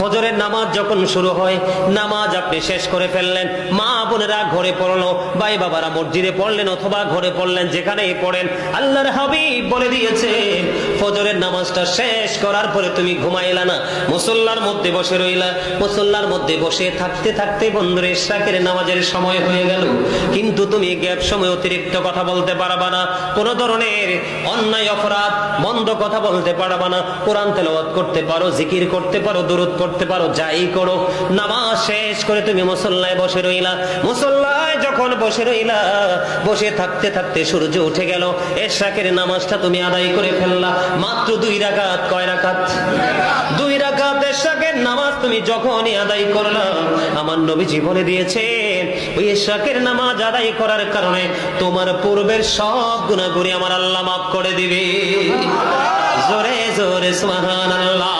ফজরের নামাজ যখন শুরু হয়, নামাজ আপনি শেষ করে ফেললেন, মা বোনেরা ঘরে পড়লো, ভাই বাবারা মসজিদে পড়লেন অথবা ঘরে পড়লেন, যেখানেই পড়েন, আল্লাহর হাবিব বলে দিয়েছে ফজরের নামাজটা শেষ করার পরে তুমি ঘুমাইলা না, মুসল্লার মধ্যে বসে রইলা। মুসল্লার মধ্যে বসে থাকতে থাকতে বন্ধুরে ইশরাকের নামাজের সময় হয়ে গেল, কিন্তু তুমি গ্যাপ সময় অতিরিক্ত কথা বলতে পারবা না, কোন ধরনের অন্যায় অপরাধ বন্ধ কথা বলতে পারবা না, কোরআন তেলাওয়াত করতে পারো, জিকির করতে পারো, দুরূদ করতে পারো, যাই করো। নামাজ শেষ করে তুমি মুসল্লায় বসে রইলা। মুসল্লায় যখন বসে রইলা, বসে থাকতে থাকতে সূর্য উঠে গেল, ইশরাকের নামাজটা তুমি আদায় করে ফেললা মাত্র 2 রাকাত। কয় রাকাত? 2 রাকাত ইশরাকের নামাজ তুমি যখনই আদায় করলা, আমার নবীজি বলে দিয়েছেন ওই ইশরাকের নামাজ আদায় করার কারণে তোমার পূর্বের সব গুনাহগুলি আমার আল্লাহ মাফ করে দিবে। জোরে জোরে সুবহানাল্লাহ।